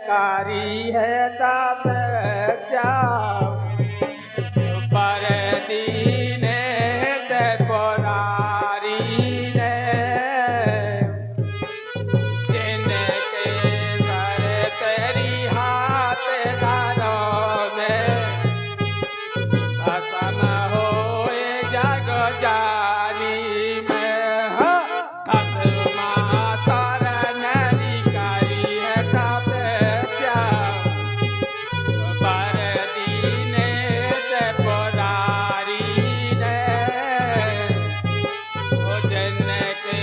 कारी है तब जाओ पर दीने ते पुरारी ने जिनके सर तेरी हाथ धारों में भस्म होए जग जानी में भस्मा सर नरी कारी है तब जाओ पर दीने ते पुरारी ने ओ जिनके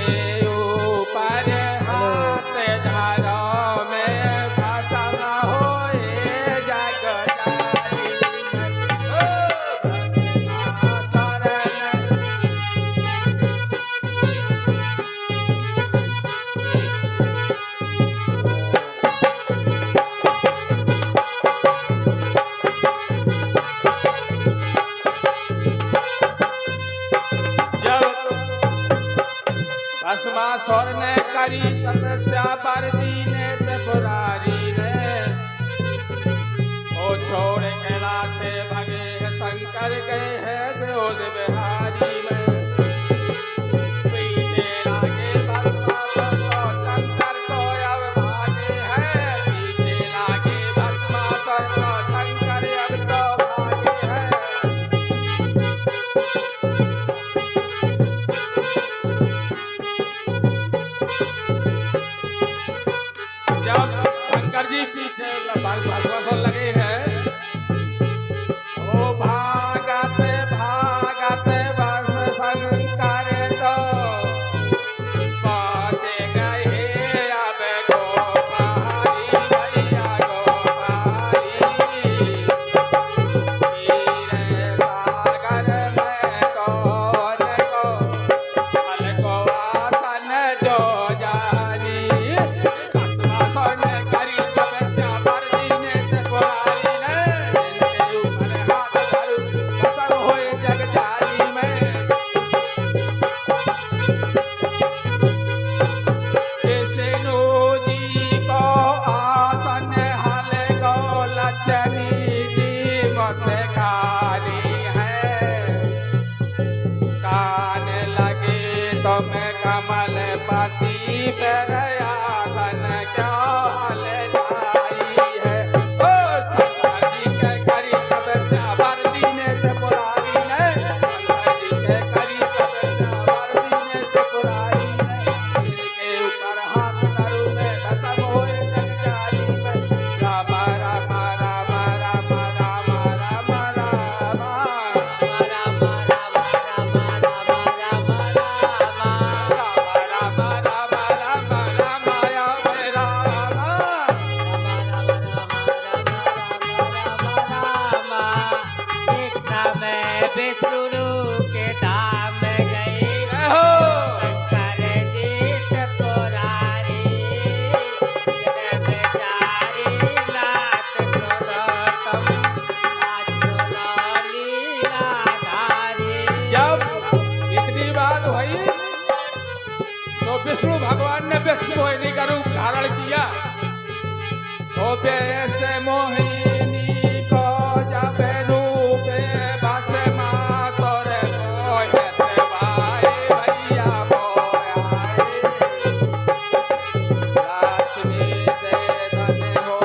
ऊपर हाथ धारों में भस्म होए जग जानी में भस्मा सर जब भस्मासुर ने करी तपस्या पर दीने ते पुरारी ने ओ छोड़ कैलाश से भगे हैं शंकर गए हैं विरोध बिहारी में पीछे लागे भस्मासुर को शंकर तो अब भागे हैं पीछे लागे भस्मासुर को शंकर अब तो भागे हैं जब शंकर जी पीछे भस्मासुर लगे हैं ओ भागते भागते वर्ष शंकर तो पहुंचे गए अब गोपारी भैया गोपारी हीरे सागर में कौन को फल को आसन जो जानी भस्मासुर ने करी तपस्या पर दीने ते पुरारी ने जिनके ऊपर हाथ धरू भस्म होए जग जानी में विष्णु जी को आसन हल को लक्ष्मी जी मुझसे खाली है कान लगे तुम कमल पति पर आसन क्यों हल जाई है ओ शंकर जी के करी तपस्या पर दीने ते पुरारी ने शंकर जी के करी तपस्या पर दीने ते पुरारी ने जिनके ऊपर हाथ धरू में भस्म होए जग जानी में राम राम राम राम राम राम राम एक समय विष्णु के धाम गई शंकर जी त्रिपुरारी बेचारी नाथ सुनतम लीलाधारी जब इतनी बात हुई तो विष्णु भगवान ने वृक्ष मोहिनी का रूप धारण किया तो वैसे मोहिनी को जब रूपे भस्मासुर मोहित भाई भैया मोहाए लक्ष्मी से धन हो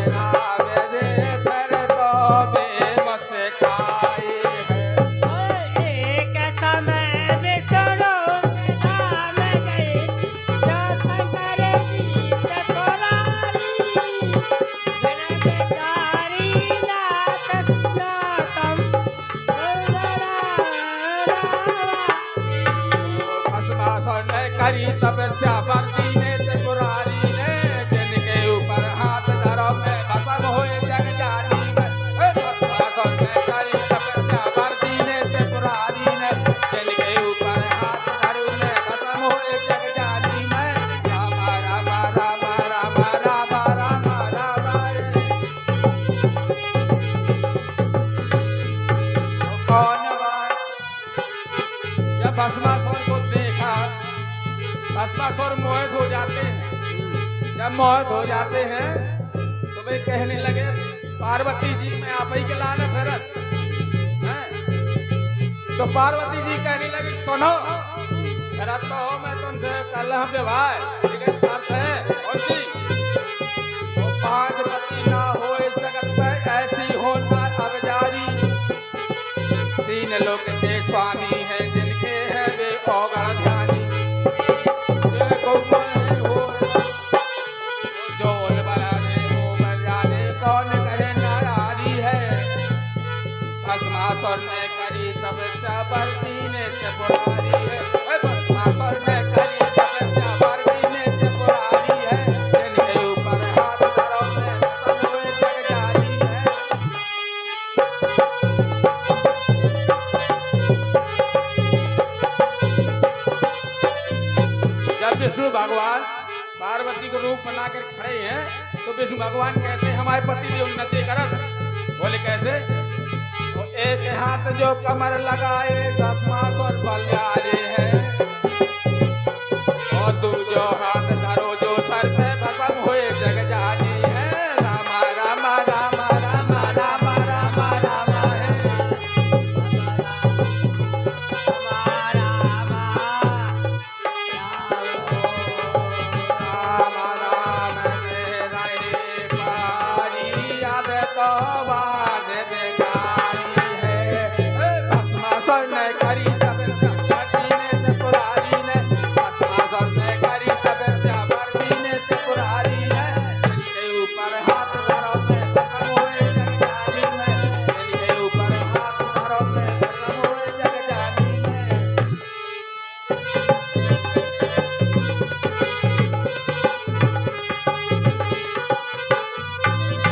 रावे दे फिर तो बेबस खाए है एक समय विष्णु के धाम गई जो शंकर जी त्रिपुरारी बेचारी नाथ सुनतम भस्मासुर ने करी तपस्या पर दीने ते पुरारी ने जिनके ऊपर हाथ धरो में भस्म होए जग जानी में भस्मासुर ने करी तपस्या पर दीने ते पुरारी ने जिनके ऊपर हाथ धरो में भस्म होए जग जानी में राम राम राम राम राम राम राम कौन बात जब भस्मासुर को देखा भस्मासुर मोहित हो जाते हैं जब मोहित हो जाते हैं वे कहने लगे पार्वती जी मैं आप ही के लाने फिरत हैं? तो पार्वती जी कहने लगी सुनो फिरत तो हो मैं तुमसे कल हम विवाह लेकिन शर्त है कौन सी तो 5 पति ना हो इस जगत में ऐसी होना अब जारी 3 लोक के स्वामी है जिनके है वे औगण ध्यानी देखो मैं हो जोल बलाने हो बजाने कौन करे नारी है भस्मासुर ने करी तपस्या बरती ने त्रिपुरारी है भस्मासुर ने करी तपस्या बरती ने त्रिपुरारी है जिनके ऊपर हाथ धरो में सब हुए जग जारी है जब विष्णु भगवान पार्वती को रूप बनाकर खड़े हैं तो विष्णु भगवान कहते हैं हमारे पति देव नचे करत बोले कैसे तो एक हाथ जो कमर लगाए भस्मासुर बलियारे है और दूजो हाथ धरो जो सर पे भस्म हुए जग जानी है रामा रामा रामा रामा रामा रामा रामा है राम राम रहे पारी अब तो बात बेकारी है भस्मासुर ने करी तपस्या बरती ने त्रिपुरारी ने भस्मासुर ने करी तपस्या बरती ने त्रिपुरारी ने जिनके ऊपर हाथ धरो पे भस्म हुए जग जानी में जिनके ऊपर हाथ धरो पे भस्म हुए जग जानी में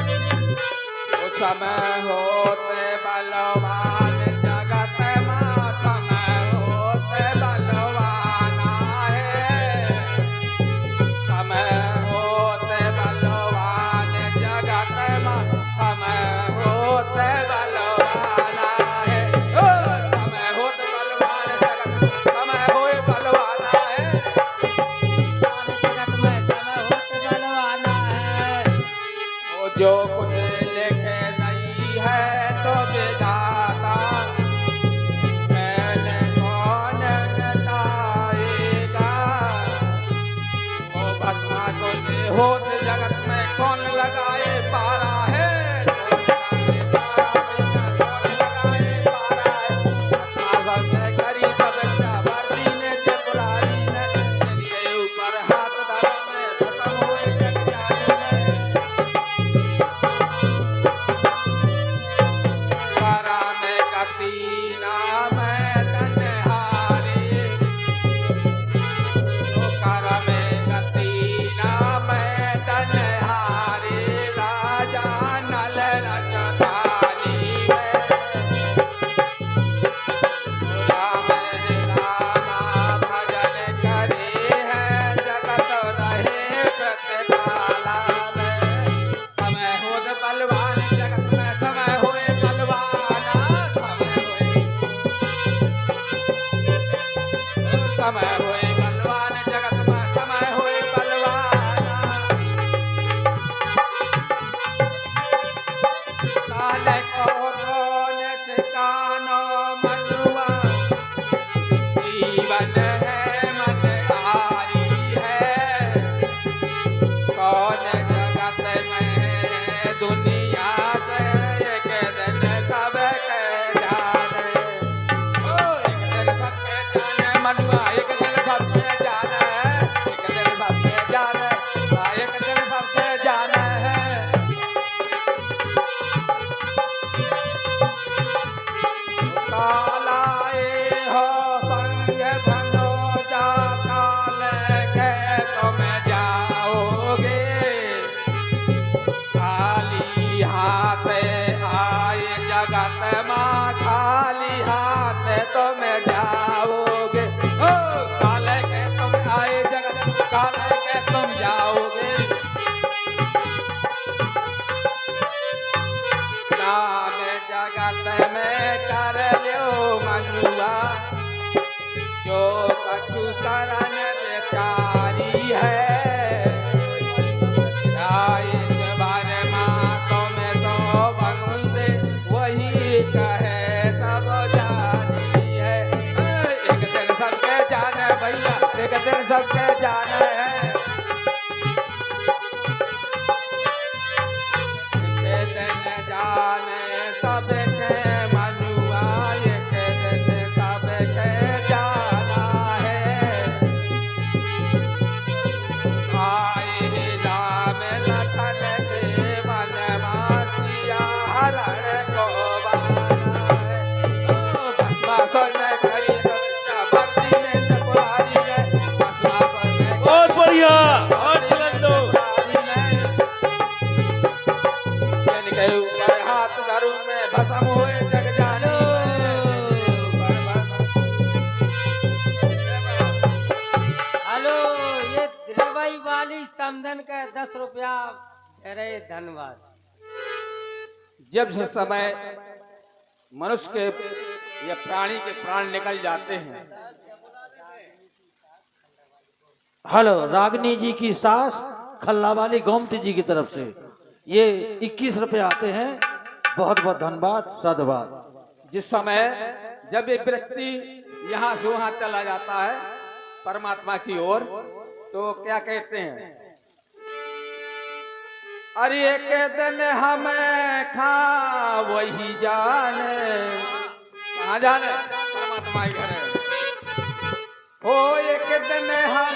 उस समय होते बलवान जगत मां समय होते बलवाना है समय होते बलवान जगत मां समय होते बलवाना है ओ समय होते बलवान जगत समय होए बलवाना है जगत में समय होते बलवाना है ओ जो कुछ लिखे नहीं है तो विधाता मैंने कौन बताएगा ओ भस्मा को होत जगत में कौन लगाए पारा है कौन लगाए पारा है भस्मासुर ने करी तपस्या बरती ने त्रिपुरारी ने जिनके ऊपर हाथ धरो में भस्म हुए जग जानी में करा में कतीना में तन्हारे ओ करा में कतीना में तन्हारे राजा नल राजधानी में राम रामा भजन करे है जगत रहे प्रतिपाला में समय होत बलवान जगत में समय होए बलवाना समय होए बलवान जगत में समय होए बलवाना काले को कौन ठिकानो मनुआ जीवन है मनहारी है कौन जगत में दुनिया से एक दिन सब के जाने ओ एक दिन सबके जाने मनुआ एक दिन सबके जाने एक दिन सबके जाने एक दिन सबके जाने है कालाए हो संग भनो जा काल के तुम जाओगे खाली सबके जाने हैं। एक दिन जाने सबके मनुआ, एक दिन सबके जाना है। आए राम लखन के वनवासिया हरण को बाना है। ओ भस्मा सोने करी तपस्या भरती में त्रिपुरारी ने, भस्मा सोने बहुत बढ़िया, और चलन दो। जिनके ऊपर हाथ धरू में भस्म हुए जग जानी हेलो, ये दिलवाई वाली समधन का 10 रुपया। अरे धन्यवाद। जब से समय मनुष्य के या प्राणी के प्राण निकल जाते हैं, हेलो, रागनी जी की सास खल्ला वाली गोमती जी की तरफ से ये 21 रुपए आते हैं। बहुत बहुत धन्यवाद, साधुवाद। जिस समय जब एक व्यक्ति यहाँ से वहां चला जाता है परमात्मा की ओर, तो क्या कहते हैं? अरे एक दिन हमें खा वही जाने, कहाँ जाने? परमात्मा के घर है। हो एक दिन हम